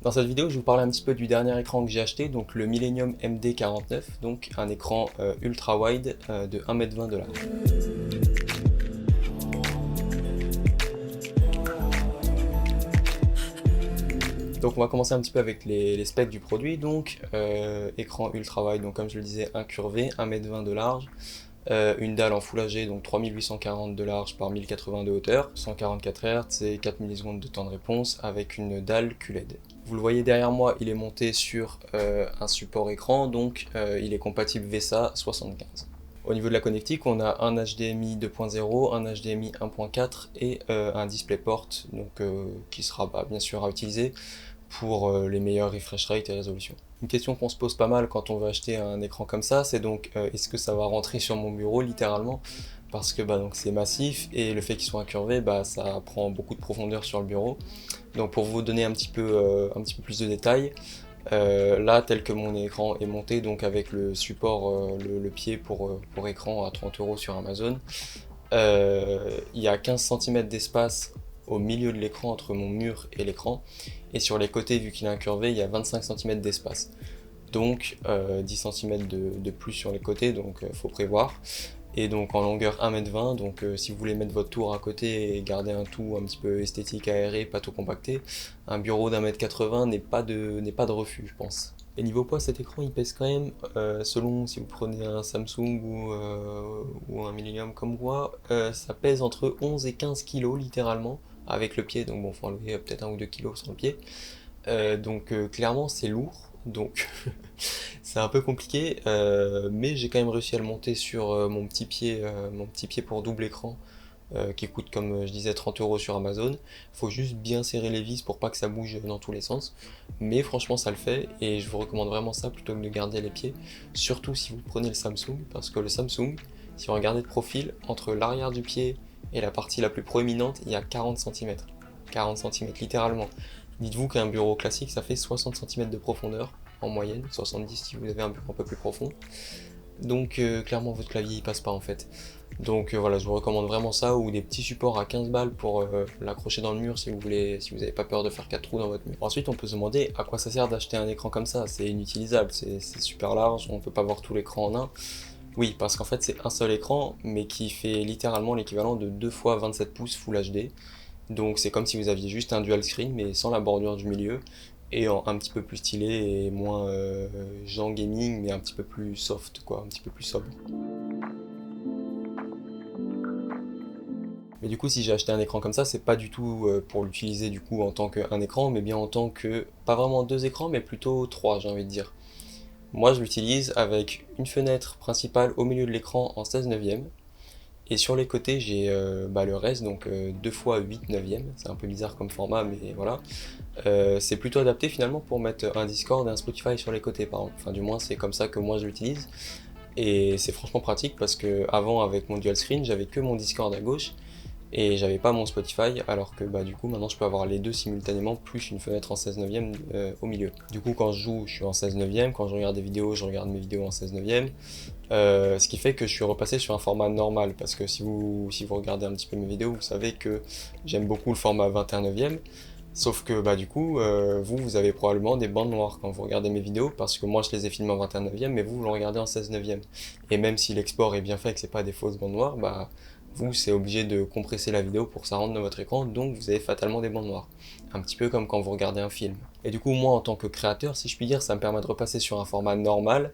Dans cette vidéo, je vais vous parler un petit peu du dernier écran que j'ai acheté, donc le Millennium MD49, donc un écran ultra wide de 1,20 m de large. Donc on va commencer un petit peu avec les specs du produit. Donc écran ultra wide, donc comme je le disais, incurvé, 1,20 m de large. Une dalle en Full HD, donc 3840 de large par 1080 de hauteur, 144 Hz et 4 millisecondes de temps de réponse avec une dalle QLED. Vous le voyez derrière moi, il est monté sur un support écran, donc il est compatible VESA 75. Au niveau de la connectique, on a un HDMI 2.0, un HDMI 1.4 et un DisplayPort, donc, qui sera bien sûr à utiliser pour les meilleurs refresh rate et résolution. Une question qu'on se pose pas mal quand on veut acheter un écran comme ça, c'est donc est-ce que ça va rentrer sur mon bureau littéralement, parce que donc c'est massif et le fait qu'il soit incurvé, ça prend beaucoup de profondeur sur le bureau. Donc pour vous donner un petit peu plus de détails, là tel que mon écran est monté, donc avec le support, le pied pour écran à 30 € sur Amazon, il y a 15 cm d'espace au milieu de l'écran entre mon mur et l'écran, et sur les côtés, vu qu'il est incurvé, il y a 25 cm d'espace, donc 10 cm de plus sur les côtés, donc faut prévoir. Et donc en longueur 1,20 m, donc si vous voulez mettre votre tour à côté et garder un tout un petit peu esthétique, aéré, pas tout compacté, un bureau d'1,80 m n'est pas de refus, je pense. Et niveau poids, cet écran il pèse quand même, selon si vous prenez un Samsung ou un Millennium comme moi, ça pèse entre 11 et 15 kg littéralement, avec le pied, donc bon, faut enlever peut-être 1 ou 2 kg sur le pied. Donc clairement c'est lourd, donc c'est un peu compliqué, mais j'ai quand même réussi à le monter sur mon petit pied pour double écran, qui coûte, comme je disais, 30 € sur Amazon. Faut juste bien serrer les vis pour pas que ça bouge dans tous les sens, mais franchement ça le fait, et je vous recommande vraiment ça plutôt que de garder les pieds, surtout si vous prenez le Samsung, parce que le Samsung, si vous regardez de profil, entre l'arrière du pied et la partie la plus proéminente, il y a 40 cm. 40 cm littéralement. Dites-vous qu'un bureau classique, ça fait 60 cm de profondeur en moyenne, 70 si vous avez un bureau un peu plus profond. Donc clairement votre clavier il passe pas en fait. Donc voilà, je vous recommande vraiment ça, ou des petits supports à 15 balles pour l'accrocher dans le mur si vous n'avez pas peur de faire 4 trous dans votre mur. Ensuite on peut se demander à quoi ça sert d'acheter un écran comme ça, c'est inutilisable, c'est super large, on peut pas voir tout l'écran en un. Oui, parce qu'en fait c'est un seul écran, mais qui fait littéralement l'équivalent de 2 fois 27 pouces Full HD. Donc c'est comme si vous aviez juste un dual screen, mais sans la bordure du milieu, et un petit peu plus stylé et moins genre gaming, mais un petit peu plus soft, quoi, un petit peu plus sobre. Mais du coup, si j'ai acheté un écran comme ça, c'est pas du tout pour l'utiliser du coup en tant qu'un écran, mais bien en tant que, pas vraiment deux écrans, mais plutôt trois, j'ai envie de dire. Moi, je l'utilise avec une fenêtre principale au milieu de l'écran en 16/9, et sur les côtés, j'ai le reste, donc 2 fois 8/9, c'est un peu bizarre comme format, mais voilà. C'est plutôt adapté finalement pour mettre un Discord et un Spotify sur les côtés, par exemple. Enfin, du moins, c'est comme ça que moi je l'utilise. Et c'est franchement pratique parce que avant, avec mon dual screen, j'avais que mon Discord à gauche et j'avais pas mon Spotify, alors que du coup maintenant je peux avoir les deux simultanément, plus une fenêtre en 16/9 au milieu. Du coup quand je joue, je suis en 16/9, quand je regarde des vidéos, je regarde mes vidéos en 16/9, ce qui fait que je suis repassé sur un format normal, parce que si vous regardez un petit peu mes vidéos, vous savez que j'aime beaucoup le format 21/9, sauf que du coup, vous avez probablement des bandes noires quand vous regardez mes vidéos, parce que moi je les ai filmées en 21/9, mais vous le regardez en 16/9. Et même si l'export est bien fait, que c'est pas des fausses bandes noires, vous, c'est obligé de compresser la vidéo pour que ça rentre dans votre écran, donc vous avez fatalement des bandes noires. Un petit peu comme quand vous regardez un film. Et du coup, moi, en tant que créateur, si je puis dire, ça me permet de repasser sur un format normal,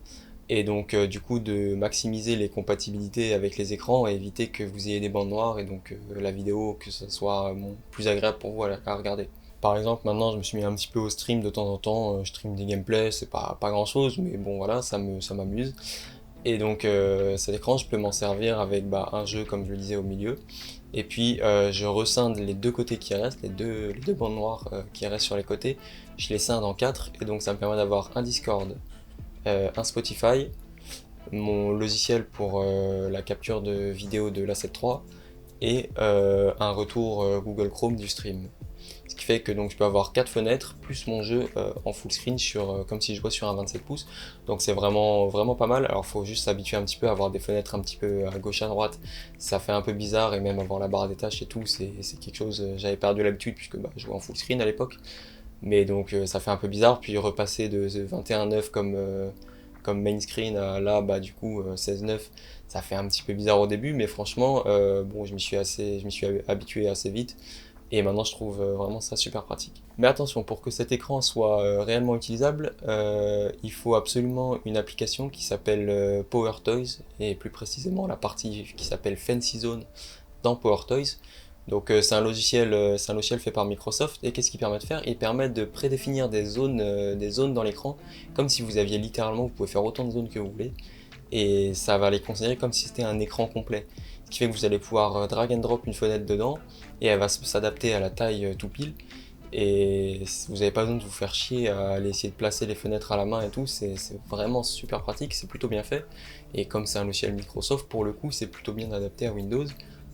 et donc du coup de maximiser les compatibilités avec les écrans et éviter que vous ayez des bandes noires, et donc la vidéo, que ce soit plus agréable pour vous à regarder. Par exemple, maintenant, je me suis mis un petit peu au stream de temps en temps, je stream des gameplays, c'est pas grand chose, mais bon voilà, ça m'amuse. Et donc cet écran, je peux m'en servir avec un jeu comme je le disais au milieu. Et puis je rescinde les deux côtés qui restent, les deux bandes noires qui restent sur les côtés, je les scinde en quatre et donc ça me permet d'avoir un Discord, un Spotify, mon logiciel pour la capture de vidéo de l'Asset 3 et un retour Google Chrome du stream. Ce qui fait que donc je peux avoir 4 fenêtres plus mon jeu en full screen comme si je jouais sur un 27 pouces. Donc c'est vraiment pas mal. Alors faut juste s'habituer un petit peu à avoir des fenêtres un petit peu à gauche à droite. Ça fait un peu bizarre et même avoir la barre des tâches et tout, c'est quelque chose. J'avais perdu l'habitude puisque je jouais en full screen à l'époque. Mais donc ça fait un peu bizarre. Puis repasser de 21.9 comme main screen à là du coup 16.9, ça fait un petit peu bizarre au début, mais franchement bon je m'y suis habitué assez vite. Et maintenant, je trouve vraiment ça super pratique. Mais attention, pour que cet écran soit réellement utilisable, il faut absolument une application qui s'appelle PowerToys, et plus précisément la partie qui s'appelle Fancy Zone dans PowerToys. Donc c'est un logiciel fait par Microsoft, et qu'est-ce qu'il permet de faire? Il permet de prédéfinir des zones dans l'écran, comme si vous aviez littéralement, vous pouvez faire autant de zones que vous voulez, et ça va les considérer comme si c'était un écran complet. Ce qui fait que vous allez pouvoir drag and drop une fenêtre dedans et elle va s'adapter à la taille tout pile. Et vous n'avez pas besoin de vous faire chier à aller essayer de placer les fenêtres à la main et tout, c'est vraiment super pratique, c'est plutôt bien fait. Et comme c'est un logiciel Microsoft, pour le coup, c'est plutôt bien adapté à Windows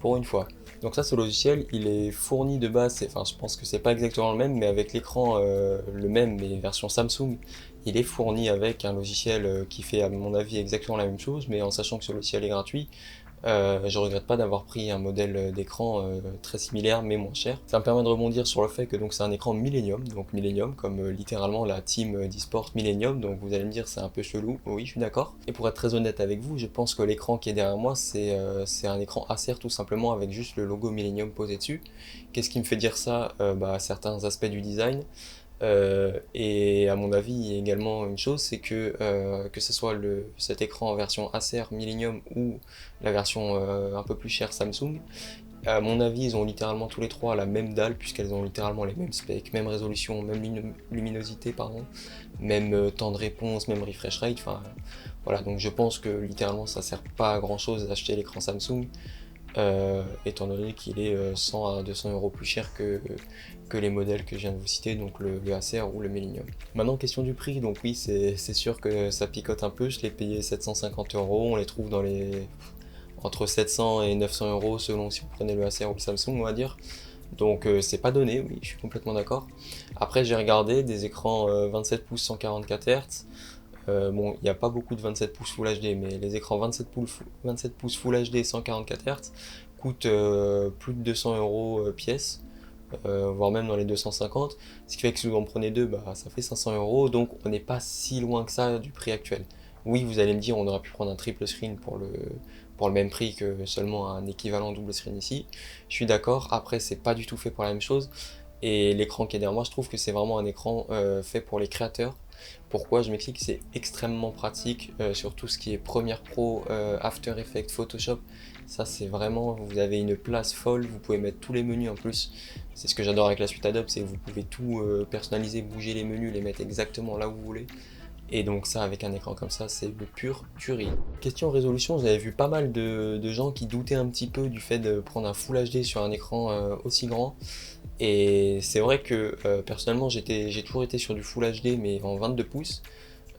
pour une fois. Donc ça, ce logiciel, il est fourni de base, enfin je pense que c'est pas exactement le même, mais avec l'écran le même, mais version Samsung, il est fourni avec un logiciel qui fait à mon avis exactement la même chose, mais en sachant que ce logiciel est gratuit, je regrette pas d'avoir pris un modèle d'écran très similaire mais moins cher. Ça me permet de rebondir sur le fait que donc c'est un écran Millennium, donc Millennium comme littéralement la team d'eSport Millennium, donc vous allez me dire c'est un peu chelou, oui je suis d'accord. Et pour être très honnête avec vous, je pense que l'écran qui est derrière moi c'est un écran Acer tout simplement avec juste le logo Millennium posé dessus. Qu'est-ce qui me fait dire ça? Certains aspects du design. Et à mon avis, il y a également une chose, c'est que ce soit cet écran en version Acer Millennium ou la version un peu plus chère Samsung, à mon avis, ils ont littéralement tous les trois la même dalle, puisqu'elles ont littéralement les mêmes specs, même résolution, même luminosité, pardon, même temps de réponse, même refresh rate, enfin voilà, donc je pense que littéralement ça sert pas à grand chose d'acheter l'écran Samsung, étant donné qu'il est 100 à 200 euros plus cher que les modèles que je viens de vous citer, donc le Acer ou le Millennium. Maintenant, question du prix, donc oui, c'est sûr que ça picote un peu, je l'ai payé 750 euros, on les trouve entre 700 et 900 euros selon si vous prenez le Acer ou le Samsung, on va dire. Donc c'est pas donné, oui, je suis complètement d'accord. Après, j'ai regardé des écrans 27 pouces 144 Hz. Bon, il n'y a pas beaucoup de 27 pouces Full HD, mais les écrans 27 pouces Full HD 144 Hz coûtent plus de 200 euros pièce, voire même dans les 250. Ce qui fait que si vous en prenez deux, ça fait 500 euros, donc on n'est pas si loin que ça du prix actuel. Oui, vous allez me dire, on aurait pu prendre un triple screen pour le même prix que seulement un équivalent double screen ici. Je suis d'accord, après, c'est pas du tout fait pour la même chose. Et l'écran qui est derrière moi, je trouve que c'est vraiment un écran fait pour les créateurs. Pourquoi? Je m'explique, c'est extrêmement pratique sur tout ce qui est Premiere Pro, After Effects, Photoshop. Ça c'est vraiment, vous avez une place folle, vous pouvez mettre tous les menus en plus. C'est ce que j'adore avec la suite Adobe, c'est que vous pouvez tout personnaliser, bouger les menus, les mettre exactement là où vous voulez. Et donc ça, avec un écran comme ça, c'est le pur tuerie. Question résolution, j'avais vu pas mal de gens qui doutaient un petit peu du fait de prendre un Full HD sur un écran aussi grand. Et c'est vrai que personnellement, j'ai toujours été sur du Full HD, mais en 22 pouces.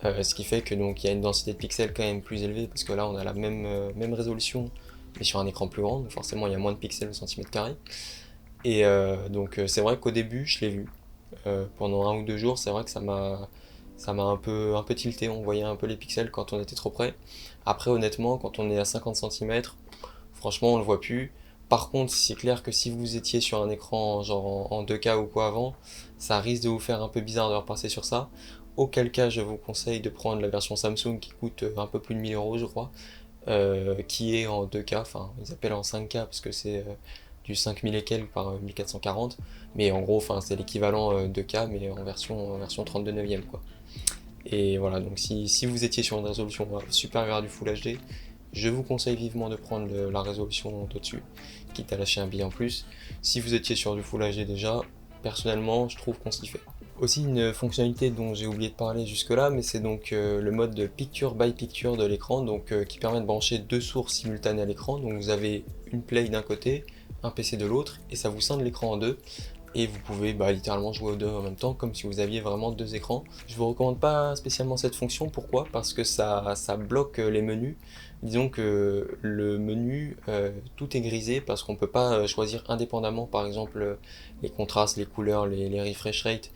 Ce qui fait que donc il y a une densité de pixels quand même plus élevée, parce que là on a la même résolution, mais sur un écran plus grand, donc forcément il y a moins de pixels au centimètre carré. Et donc c'est vrai qu'au début, je l'ai vu. Pendant un ou deux jours, c'est vrai que ça m'a un peu tilté, on voyait un peu les pixels quand on était trop près. Après, honnêtement, quand on est à 50 centimètres, franchement, on le voit plus. Par contre, c'est clair que si vous étiez sur un écran genre en 2K ou quoi avant, ça risque de vous faire un peu bizarre de repasser sur ça. Auquel cas, je vous conseille de prendre la version Samsung qui coûte un peu plus de 1000 euros, je crois, qui est en 2K, enfin, ils appellent en 5K parce que c'est du 5000 et quelques par 1440, mais en gros, enfin, c'est l'équivalent 2K, mais en version 32 neuvième, quoi. Et voilà, donc si vous étiez sur une résolution supérieure du Full HD, je vous conseille vivement de prendre la résolution d'au-dessus, quitte à lâcher un billet en plus. Si vous étiez sur du Full HD déjà, personnellement, je trouve qu'on s'y fait. Aussi une fonctionnalité dont j'ai oublié de parler jusque-là, mais c'est donc le mode de picture by picture de l'écran, donc qui permet de brancher deux sources simultanées à l'écran. Donc vous avez une Play d'un côté, un PC de l'autre, et ça vous scinde l'écran en deux. Et vous pouvez littéralement jouer aux deux en même temps, comme si vous aviez vraiment deux écrans. Je vous recommande pas spécialement cette fonction, pourquoi? Parce que ça bloque les menus. Disons que le menu, tout est grisé parce qu'on peut pas choisir indépendamment, par exemple, les contrastes, les couleurs, les refresh rates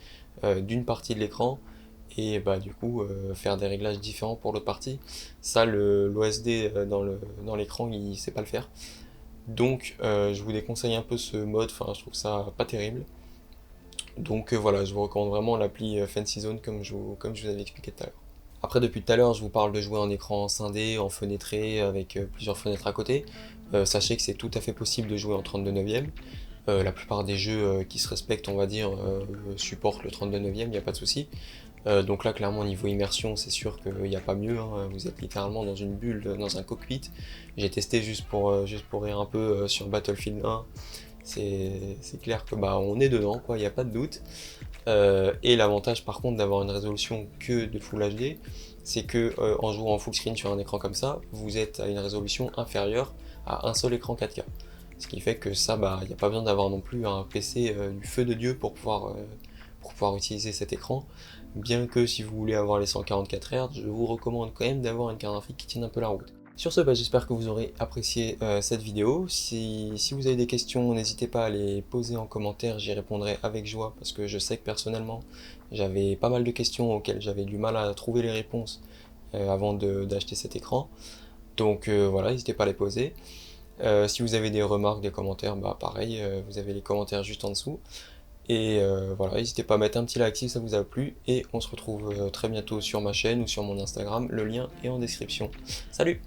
d'une partie de l'écran et du coup faire des réglages différents pour l'autre partie. Ça, l'OSD dans l'écran, il sait pas le faire. Donc je vous déconseille un peu ce mode, enfin je trouve ça pas terrible. Donc voilà, je vous recommande vraiment l'appli Fancy Zone comme je vous avais expliqué tout à l'heure. Après, depuis tout à l'heure, je vous parle de jouer en écran scindé, en fenêtré, avec plusieurs fenêtres à côté. Sachez que c'est tout à fait possible de jouer en 32 neuvième. La plupart des jeux qui se respectent, on va dire, supportent le 32 neuvième, il n'y a pas de souci. Donc là, clairement, niveau immersion, c'est sûr qu'il n'y a pas mieux, hein. Vous êtes littéralement dans une bulle, dans un cockpit. J'ai testé juste pour rire un peu sur Battlefield 1. C'est clair que on est dedans, quoi, il n'y a pas de doute. Et l'avantage par contre d'avoir une résolution que de Full HD, c'est que en jouant en full screen sur un écran comme ça, vous êtes à une résolution inférieure à un seul écran 4K. Ce qui fait que ça, il n'y a pas besoin d'avoir non plus un PC du feu de Dieu pour pouvoir utiliser cet écran. Bien que si vous voulez avoir les 144 Hz, je vous recommande quand même d'avoir une carte graphique qui tienne un peu la route. Sur ce, j'espère que vous aurez apprécié cette vidéo. Si vous avez des questions, n'hésitez pas à les poser en commentaire, j'y répondrai avec joie parce que je sais que personnellement, j'avais pas mal de questions auxquelles j'avais du mal à trouver les réponses avant d'acheter cet écran. Donc voilà, n'hésitez pas à les poser. Si vous avez des remarques, des commentaires, pareil, vous avez les commentaires juste en dessous. Et voilà, n'hésitez pas à mettre un petit like si ça vous a plu. Et on se retrouve très bientôt sur ma chaîne ou sur mon Instagram. Le lien est en description. Salut!